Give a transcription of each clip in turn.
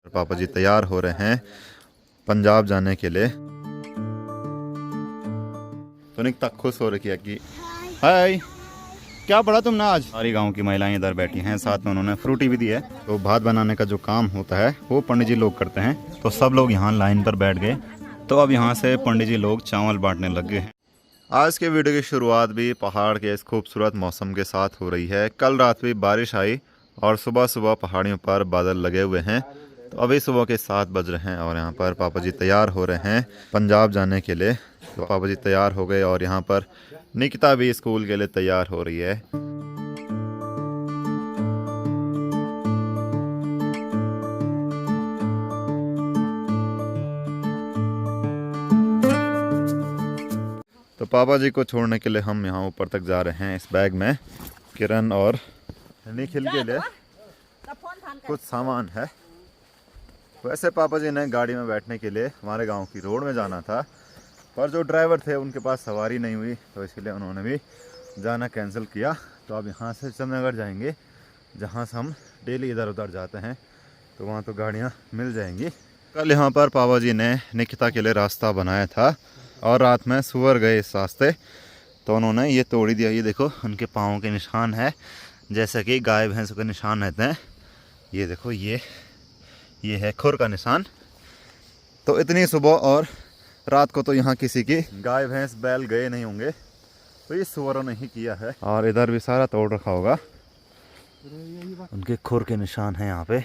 पापा जी तैयार हो रहे हैं पंजाब जाने के लिए। तो निकता खुश हो रखी है कि हाय क्या पढ़ा तुमने आज। सारी गांव की महिलाएं इधर बैठी हैं, साथ में उन्होंने फ्रूटी भी दी है। तो भात बनाने का जो काम होता है वो पंडित जी लोग करते हैं। तो सब लोग यहाँ लाइन पर बैठ गए। तो अब यहाँ से पंडित जी लोग चावल बांटने लग गए हैं। आज के वीडियो की शुरुआत भी पहाड़ के इस खूबसूरत मौसम के साथ हो रही है। कल रात भी बारिश आई और सुबह सुबह पहाड़ियों पर बादल लगे हुए हैं। तो अभी सुबह के 7 बज रहे हैं और यहाँ पर पापा जी तैयार हो रहे हैं पंजाब जाने के लिए। तो पापा जी तैयार हो गए और यहाँ पर निकिता भी स्कूल के लिए तैयार हो रही है। तो पापा जी को छोड़ने के लिए हम यहाँ ऊपर तक जा रहे हैं। इस बैग में किरण और निखिल के लिए कुछ सामान है। वैसे पापा जी ने गाड़ी में बैठने के लिए हमारे गांव की रोड में जाना था, पर जो ड्राइवर थे उनके पास सवारी नहीं हुई, तो इसलिए उन्होंने भी जाना कैंसिल किया। तो अब यहाँ से चंद्रनगर जाएंगे, जहाँ से हम डेली इधर उधर जाते हैं। तो वहाँ तो गाड़ियाँ मिल जाएंगी। कल यहाँ पर पापा जी ने निकिता के लिए रास्ता बनाया था और रात में सुअर गए इस रास्ते, तो उन्होंने ये तोड़ दिया। ये देखो उनके पाँव के निशान है, जैसे कि गाय भैंसों के निशान रहते हैं। ये देखो ये है खुर का निशान। तो इतनी सुबह और रात को तो यहाँ किसी की गाय भैंस बैल गए नहीं होंगे, तो ये सुअरों ने ही किया है। और इधर भी सारा तोड़ रखा होगा, उनके खुर के निशान हैं यहाँ पे।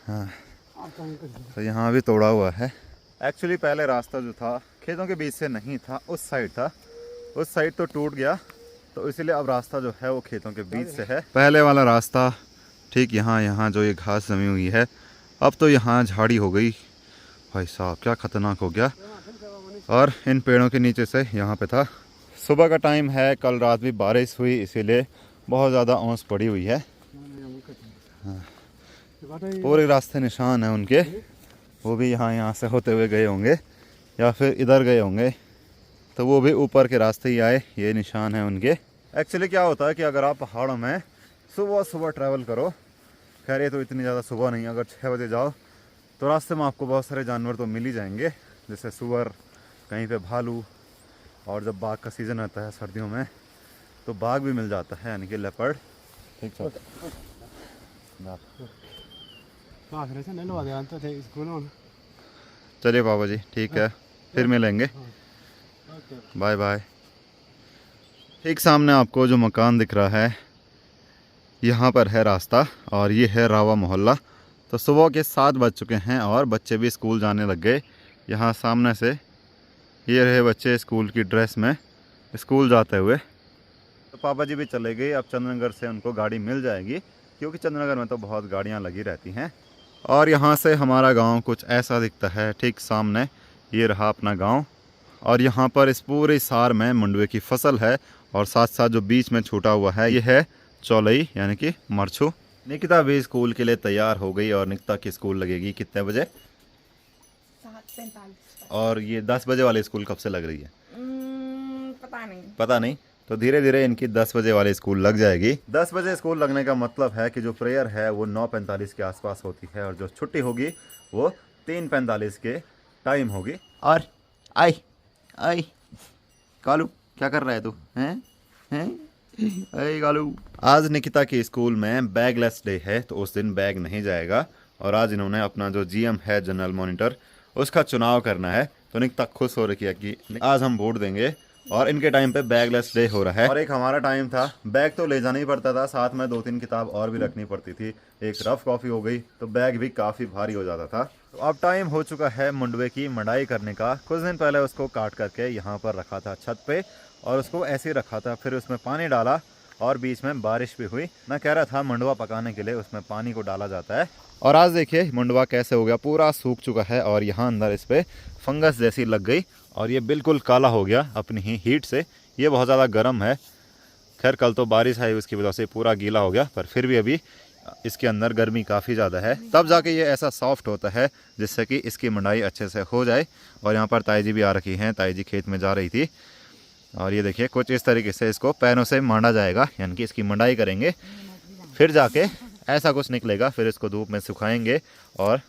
हाँ, तो यहाँ भी तोड़ा हुआ है। एक्चुअली पहले रास्ता जो था खेतों के बीच से नहीं था, उस साइड था। उस साइड तो टूट गया, तो इसलिए अब रास्ता जो है वो खेतों के बीच से है। पहले वाला रास्ता ठीक यहाँ जो ये घास जमी हुई है, अब तो यहाँ झाड़ी हो गई। भाई साहब क्या खतरनाक हो गया। और इन पेड़ों के नीचे से यहाँ पे था। सुबह का टाइम है, कल रात भी बारिश हुई, इसीलिए बहुत ज़्यादा ओस पड़ी हुई है। हाँ, पूरे रास्ते निशान है उनके। वो भी यहाँ से होते हुए गए होंगे या फिर इधर गए होंगे, तो वो भी ऊपर के रास्ते ही आए। ये निशान है उनके। एक्चुअली क्या होता है कि अगर आप पहाड़ों में सुबह सुबह ट्रैवल करो, खैर ये तो इतनी ज़्यादा सुबह नहीं, अगर 6 बजे जाओ तो रास्ते में आपको बहुत सारे जानवर तो मिल ही जाएंगे, जैसे सुअर, कहीं पे भालू, और जब बाघ का सीज़न आता है सर्दियों में तो बाघ भी मिल जाता है, यानी कि लेपर्ड। ठीक है, चलिए बाबा जी ठीक है, फिर मिलेंगे, बाय बाय। ठीक सामने आपको जो मकान दिख रहा है, यहाँ पर है रास्ता और ये है रावा मोहल्ला। तो सुबह के 7 बज चुके हैं और बच्चे भी स्कूल जाने लग गए। यहाँ सामने से ये रहे बच्चे स्कूल की ड्रेस में स्कूल जाते हुए। तो पापा जी भी चले गए। अब चंद्रनगर से उनको गाड़ी मिल जाएगी, क्योंकि चंद्रनगर में तो बहुत गाड़ियाँ लगी रहती हैं। और यहाँ से हमारा गांव कुछ ऐसा दिखता है। ठीक सामने ये रहा अपना गांव, और यहाँ पर इस पूरे सार में मंडुए की फसल है, और साथ साथ जो बीच में छूटा हुआ है ये है चौलई, यानी कि मरछू। निकिता भी स्कूल के लिए तैयार हो गई, और निकिता की स्कूल लगेगी कितने बजे? 7:45। और ये 10 बजे वाली स्कूल कब से लग रही है? पता नहीं। तो धीरे धीरे इनकी 10 बजे वाली स्कूल लग जाएगी। 10 बजे स्कूल लगने का मतलब है कि जो प्रेयर है वो 9:45 के आसपास होती है, और जो छुट्टी होगी वो 3:45 के टाइम होगी। और आई आई कालू क्या कर रहा है तू? हैं कालू। आज निकिता की स्कूल में बैगलेस डे है, तो उस दिन बैग नहीं जाएगा। और आज इन्होंने अपना जो जीएम है, जनरल मॉनिटर, उसका चुनाव करना है। तो निकिता खुश हो रही है कि आज हम वोट देंगे, और इनके टाइम पे बैगलेस डे हो रहा है। और एक हमारा टाइम था, बैग तो ले जाना ही पड़ता था, साथ में 2-3 किताब और भी रखनी पड़ती थी। एक रफ कॉपी हो गई तो बैग भी काफ़ी भारी हो जाता था। तो अब टाइम हो चुका है मंडुए की मड़ाई करने का। कुछ दिन पहले उसको काट करके यहाँ पर रखा था छत पे, और उसको ऐसे ही रखा था। फिर उसमें पानी डाला, और बीच में बारिश भी हुई। मैं कह रहा था मंडुआ पकाने के लिए उसमें पानी को डाला जाता है। और आज देखिए मंडुआ कैसे हो गया, पूरा सूख चुका है, और यहाँ अंदर इस पर फंगस जैसी लग गई, और ये बिल्कुल काला हो गया अपनी ही हीट से। ये बहुत ज़्यादा गर्म है। खैर कल तो बारिश आई, उसकी वजह से पूरा गीला हो गया, पर फिर भी अभी इसके अंदर गर्मी काफ़ी ज़्यादा है। तब जाके ये ऐसा सॉफ्ट होता है जिससे कि इसकी मंडाई अच्छे से हो जाए। और यहाँ पर ताई जी भी आ रखी हैं, ताई जी खेत में जा रही थी। और ये देखिए कुछ इस तरीके से इसको पैरों से मांडा जाएगा, यानी कि इसकी मंडाई करेंगे, फिर जाके ऐसा कुछ निकलेगा। फिर इसको धूप में सुखाएंगे और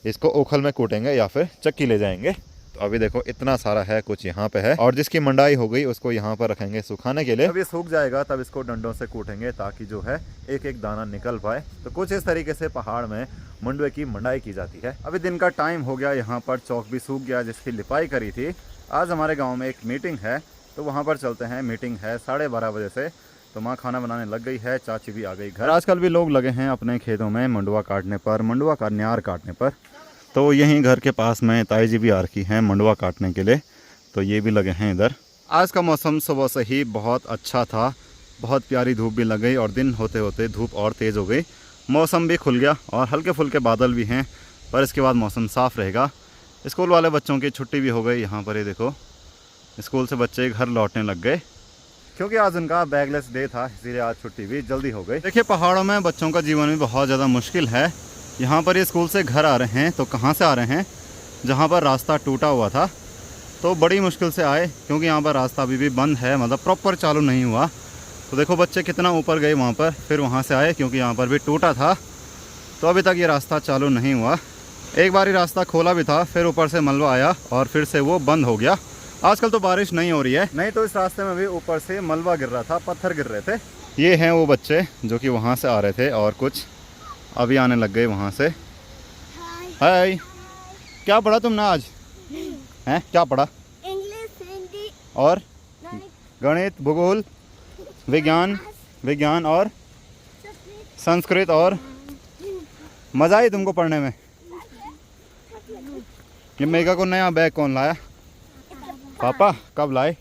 इसको ओखल में कूटेंगे या फिर चक्की ले जाएंगे। तो अभी देखो इतना सारा है, कुछ यहाँ पे है, और जिसकी मंडाई हो गई उसको यहाँ पर रखेंगे सुखाने के लिए। जब ये सूख जाएगा तब इसको डंडों से कूटेंगे ताकि जो है एक एक दाना निकल पाए। तो कुछ इस तरीके से पहाड़ में मंडुए की मंडाई की जाती है। अभी दिन का टाइम हो गया, यहाँ पर चौक भी सूख गया जिसकी लिपाई करी थी। आज हमारे गाँव में एक मीटिंग है तो वहाँ पर चलते हैं। मीटिंग है 12:30 बजे से। तो माँ खाना बनाने लग गई है, चाची भी आ गई घर। आजकल भी लोग लगे हैं अपने खेतों में मंडुआ काटने पर, मंडुआ का न्यार काटने पर। तो यहीं घर के पास में ताई जी भी आ रखी हैं मंडुआ काटने के लिए, तो ये भी लगे हैं इधर। आज का मौसम सुबह से ही बहुत अच्छा था, बहुत प्यारी धूप भी लग गई और दिन होते होते धूप और तेज़ हो गई, मौसम भी खुल गया और हल्के फुल्के बादल भी हैं। पर इसके बाद मौसम साफ़ रहेगा। स्कूल वाले बच्चों की छुट्टी भी हो गई। यहाँ पर ये देखो स्कूल से बच्चे घर लौटने लग गए क्योंकि आज उनका बैगलेस डे था, इसीलिए आज छुट्टी भी जल्दी हो गई। देखिए पहाड़ों में बच्चों का जीवन भी बहुत ज़्यादा मुश्किल है। यहाँ पर ये स्कूल से घर आ रहे हैं तो कहाँ से आ रहे हैं, जहाँ पर रास्ता टूटा हुआ था तो बड़ी मुश्किल से आए क्योंकि यहाँ पर रास्ता अभी भी बंद है, मतलब प्रॉपर चालू नहीं हुआ। तो देखो बच्चे कितना ऊपर गए वहाँ पर, फिर वहाँ से आए क्योंकि यहाँ पर भी टूटा था। तो अभी तक ये रास्ता चालू नहीं हुआ। एक बार ही रास्ता खोला भी था, फिर ऊपर से मलबा आया और फिर से वो बंद हो गया। आजकल तो बारिश नहीं हो रही है, नहीं तो इस रास्ते में भी ऊपर से मलबा गिर रहा था, पत्थर गिर रहे थे। ये हैं वो बच्चे जो कि वहाँ से आ रहे थे और कुछ अभी आने लग गए वहाँ से। हाय, क्या पढ़ा तुमने आज? हैं क्या पढ़ा? इंग्लिश, हिंदी और गणित, भूगोल, विज्ञान और संस्कृत। और मज़ा आई तुमको पढ़ने में? ये मेगा को नया बैग कौन लाया? पापा कब लाए?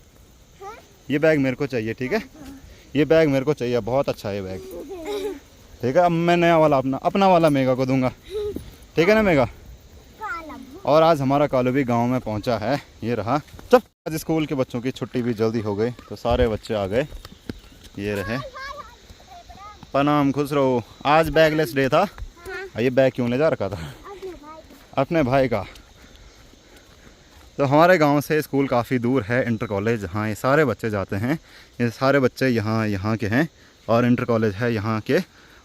ये बैग मेरे को चाहिए, ठीक है? ये बैग मेरे को चाहिए, बहुत अच्छा है ये बैग, ठीक है? अब मैं नया वाला अपना वाला मेगा को दूंगा, ठीक है ना मेगा? और आज हमारा कालू भी गांव में पहुंचा है, ये रहा। चल, आज स्कूल के बच्चों की छुट्टी भी जल्दी हो गई तो सारे बच्चे आ गए। ये रहे, प्रणाम, खुश रहो। आज बैगलेस डे था। ये बैग क्यों ले जा रखा था? अपने भाई का। तो हमारे गांव से स्कूल काफ़ी दूर है, इंटर कॉलेज, जहाँ ये सारे बच्चे जाते हैं। ये सारे बच्चे यहाँ के हैं और इंटर कॉलेज है यहाँ के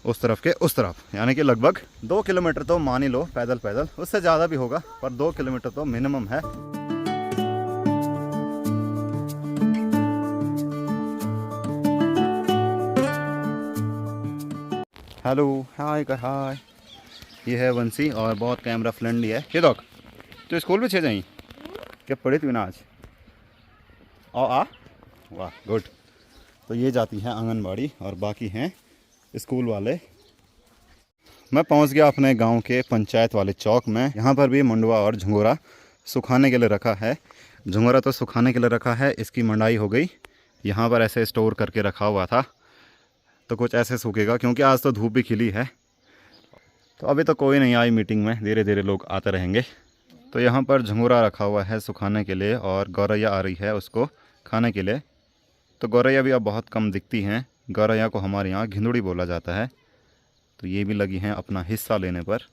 उस तरफ के उस तरफ, यानी कि लगभग 2 किलोमीटर तो मान ही लो पैदल, उससे ज़्यादा भी होगा पर 2 किलोमीटर तो मिनिमम है। हेलो, हाय कर हाय। ये है वंशी और बहुत कैमरा फ्रेंडली है। ये दोक तो स्कूल भी छे जाई क्या पढ़ी थी ना आज? आ वाह, गुड। तो ये जाती है आंगनबाड़ी और बाकी हैं स्कूल वाले। मैं पहुंच गया अपने गांव के पंचायत वाले चौक में। यहाँ पर भी मंडुआ और झंगोरा सुखाने के लिए रखा है। झंगोरा तो सुखाने के लिए रखा है, इसकी मंडाई हो गई। यहाँ पर ऐसे स्टोर करके रखा हुआ था तो कुछ ऐसे सूखेगा क्योंकि आज तो धूप भी खिली है। तो अभी तो कोई नहीं आई मीटिंग में, धीरे धीरे लोग आते रहेंगे। तो यहाँ पर झंगोरा रखा हुआ है सुखाने के लिए और गौरैया आ रही है उसको खाने के लिए। तो गौरैया भी अब बहुत कम दिखती हैं। गौरैया को हमारे यहाँ घिंदुड़ी बोला जाता है। तो ये भी लगी हैं अपना हिस्सा लेने पर।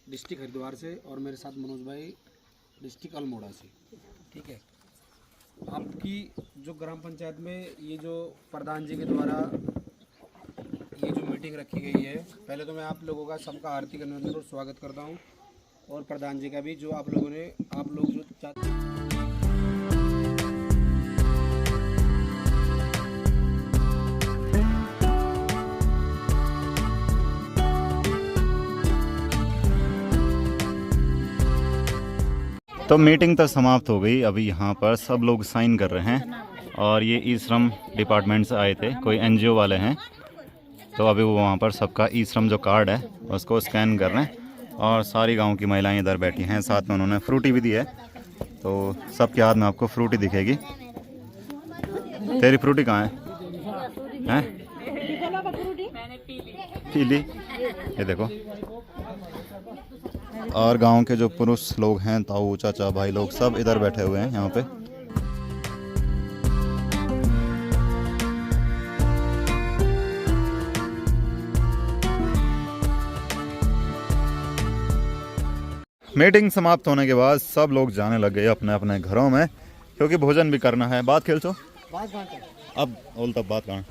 डिस्ट्रिक्ट हरिद्वार से और मेरे साथ मनोज भाई डिस्ट्रिक्ट अल्मोड़ा से, ठीक है। आपकी जो ग्राम पंचायत में ये जो प्रधान जी के द्वारा ये जो मीटिंग रखी गई है, पहले तो मैं आप लोगों का सबका हार्दिक अभिनंदन और स्वागत करता हूं और प्रधान जी का भी, जो आप लोग जो चाहते तो मीटिंग तो समाप्त हो गई। अभी यहाँ पर सब लोग साइन कर रहे हैं और ये ई श्रम डिपार्टमेंट से आए थे, कोई एनजीओ वाले हैं। तो अभी वो वहाँ पर सबका ई श्रम जो कार्ड है उसको स्कैन कर रहे हैं और सारी गांव की महिलाएं इधर बैठी हैं। साथ में उन्होंने फ्रूटी भी दी है, तो सबके हाथ में आपको फ्रूटी दिखेगी। तेरी फ्रूटी कहाँ है? मैंने पी ली। पीली, ये देखो। और गांव के जो पुरुष लोग हैं, ताऊ चाचा भाई लोग सब इधर बैठे हुए हैं यहाँ पे। मीटिंग समाप्त होने के बाद सब लोग जाने लग गए अपने अपने घरों में, क्योंकि भोजन भी करना है। बात खेल चो अब बोल तब बात करना।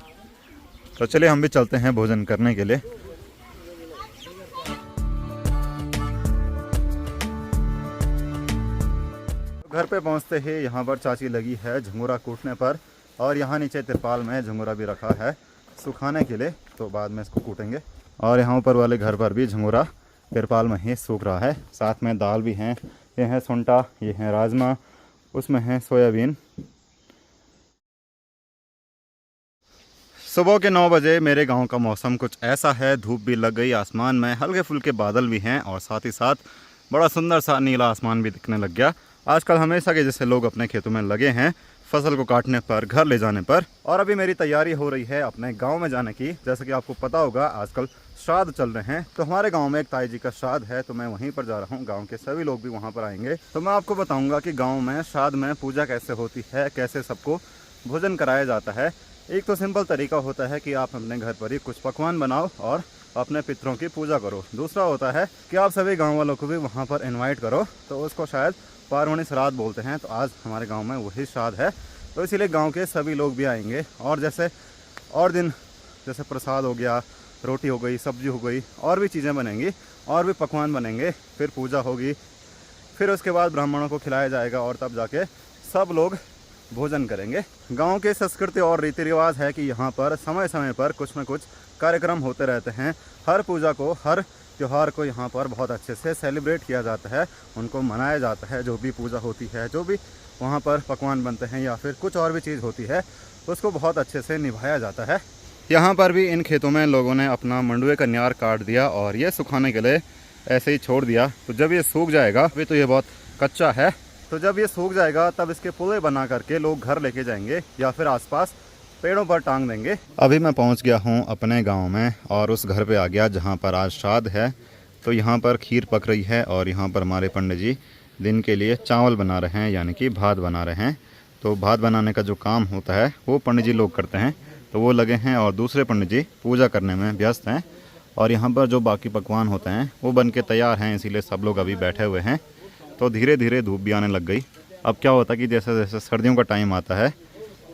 तो चलिए हम भी चलते हैं भोजन करने के लिए। घर पे पहुंचते ही यहाँ पर चाची लगी है झंगोरा कूटने पर, और यहाँ नीचे तिरपाल में झंगोरा भी रखा है सुखाने के लिए, तो बाद में इसको कूटेंगे। और यहाँ ऊपर वाले घर पर भी झंगोरा तिरपाल में ही सूख रहा है। साथ में दाल भी हैं, ये है सुंटा, ये है राजमा, उसमें है सोयाबीन। सुबह के 9 बजे मेरे गांव का मौसम कुछ ऐसा है, धूप भी लग गई, आसमान में हल्के फुल्के बादल भी हैं, और साथ ही साथ बड़ा सुंदर सा नीला आसमान भी दिखने लग गया। आजकल हमेशा के जैसे लोग अपने खेतों में लगे हैं फसल को काटने पर, घर ले जाने पर। और अभी मेरी तैयारी हो रही है अपने गांव में जाने की। जैसे कि आपको पता होगा आजकल श्राद्ध चल रहे हैं, तो हमारे गांव में एक ताई जी का श्राद्ध है, तो मैं वहीं पर जा रहा हूं। गांव के सभी लोग भी वहां पर आएंगे, तो मैं आपको बताऊंगा कि गांव में श्राद्ध में पूजा कैसे होती है, कैसे सबको भोजन कराया जाता है। एक तो सिंपल तरीका होता है कि आप अपने घर पर ही कुछ पकवान बनाओ और अपने पितरों की पूजा करो। दूसरा होता है कि आप सभी गाँव वालों को भी वहाँ पर इन्वाइट करो, तो उसको शायद पार्वणी श्राद्ध बोलते हैं। तो आज हमारे गांव में वही श्राद्ध है, तो इसीलिए गांव के सभी लोग भी आएंगे। और जैसे और दिन जैसे प्रसाद हो गया, रोटी हो गई, सब्जी हो गई, और भी चीज़ें बनेंगी, और भी पकवान बनेंगे, फिर पूजा होगी, फिर उसके बाद ब्राह्मणों को खिलाया जाएगा, और तब जाके सब लोग भोजन करेंगे। गांव के संस्कृति और रीति रिवाज है कि यहाँ पर समय समय पर कुछ न कुछ कार्यक्रम होते रहते हैं। हर पूजा को, हर त्यौहार को यहाँ पर बहुत अच्छे से सेलिब्रेट किया जाता है, उनको मनाया जाता है। जो भी पूजा होती है, जो भी वहाँ पर पकवान बनते हैं या फिर कुछ और भी चीज़ होती है, उसको बहुत अच्छे से निभाया जाता है। यहाँ पर भी इन खेतों में लोगों ने अपना मंडुए का न्यार काट दिया और ये सुखाने के लिए ऐसे ही छोड़ दिया। तो जब ये सूख जाएगा, अभी तो ये बहुत कच्चा है, तो जब ये सूख जाएगा तब इसके पुले बना करके लोग घर लेके जाएंगे या फिर आसपास पेड़ों पर टांग देंगे। अभी मैं पहुंच गया हूं अपने गांव में, और उस घर पे आ गया जहां पर आज श्राद्ध है। तो यहां पर खीर पक रही है, और यहां पर हमारे पंडित जी दिन के लिए चावल बना रहे हैं, यानी कि भात बना रहे हैं। तो भात बनाने का जो काम होता है वो पंडित जी लोग करते हैं, तो वो लगे हैं, और दूसरे पंडित जी पूजा करने में व्यस्त हैं। और यहाँ पर जो बाकी पकवान होते हैं वो बन के तैयार हैं, इसीलिए सब लोग अभी बैठे हुए हैं। तो धीरे धीरे धूप भी आने लग गई। अब क्या होता है कि जैसे जैसे सर्दियों का टाइम आता है,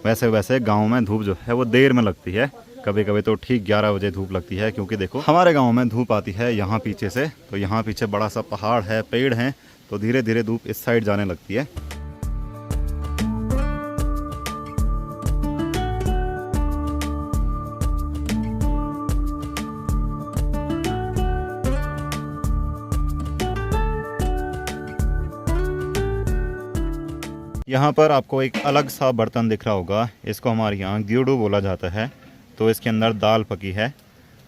वैसे वैसे गांव में धूप जो है वो देर में लगती है। कभी कभी तो ठीक 11 बजे धूप लगती है, क्योंकि देखो हमारे गांव में धूप आती है यहाँ पीछे से, तो यहाँ पीछे बड़ा सा पहाड़ है, पेड़ हैं, तो धीरे धीरे धूप इस साइड जाने लगती है। यहाँ पर आपको एक अलग सा बर्तन दिख रहा होगा, इसको हमारे यहाँ ग्यूडू बोला जाता है। तो इसके अंदर दाल पकी है,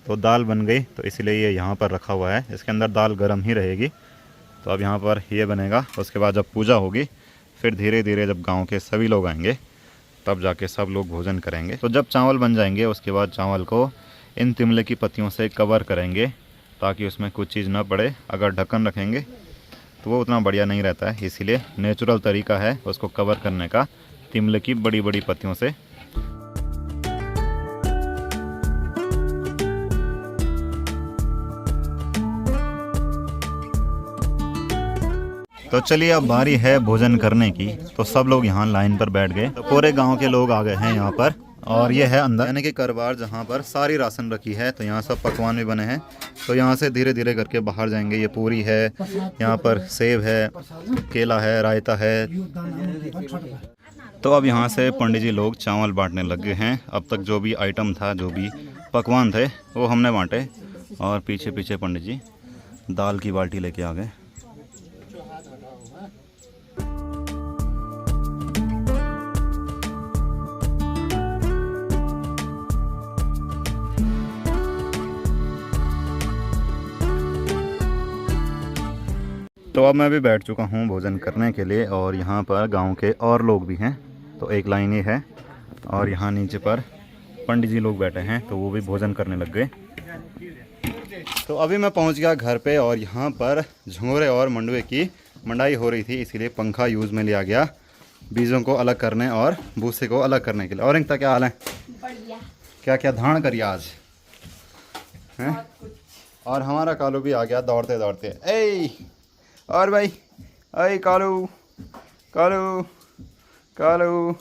तो दाल बन गई, तो इसलिए ये यहाँ पर रखा हुआ है। इसके अंदर दाल गर्म ही रहेगी। तो अब यहाँ पर ये बनेगा, उसके बाद जब पूजा होगी, फिर धीरे धीरे जब गांव के सभी लोग आएंगे, तब जाके सब लोग भोजन करेंगे। तो जब चावल बन जाएंगे, उसके बाद चावल को इन तिमले की पत्तियों से कवर करेंगे, ताकि उसमें कुछ चीज़ ना पड़े। अगर ढक्कन रखेंगे तो वो उतना बढ़िया नहीं रहता है, इसीलिए नेचुरल तरीका है उसको कवर करने का, तिमले की बड़ी बड़ी पत्तियों से। तो चलिए अब बारी है भोजन करने की। तो सब लोग यहाँ लाइन पर बैठ गए, तो पूरे गांव के लोग आ गए हैं यहाँ पर। और ये है अंदर, यानी कि करवार, जहाँ पर सारी राशन रखी है। तो यहाँ सब पकवान भी बने हैं, तो यहाँ से धीरे धीरे करके बाहर जाएंगे। ये पूरी है, यहाँ पर सेब है, केला है, रायता है। तो अब यहाँ से पंडित जी लोग चावल बांटने लग गए हैं। अब तक जो भी आइटम था, जो भी पकवान थे, वो हमने बांटे, और पीछे पीछे पंडित जी दाल की बाल्टी लेके आ गए। तो अब मैं भी बैठ चुका हूँ भोजन करने के लिए, और यहाँ पर गांव के और लोग भी हैं। तो एक लाइन ये है, और यहाँ नीचे पर पंडित जी लोग बैठे हैं, तो वो भी भोजन करने लग गए। तो अभी मैं पहुंच गया घर पे और यहाँ पर झंगोरे और मंडुए की मंडाई हो रही थी, इसलिए पंखा यूज़ में लिया गया बीजों को अलग करने और भूसे को अलग करने के लिए। और इनका क्या हाल है? बढ़िया। क्या क्या धान करिए आज हैं? और हमारा कालू भी आ गया दौड़ते दौड़ते। ए और भाई, अरे कालू कालू कालू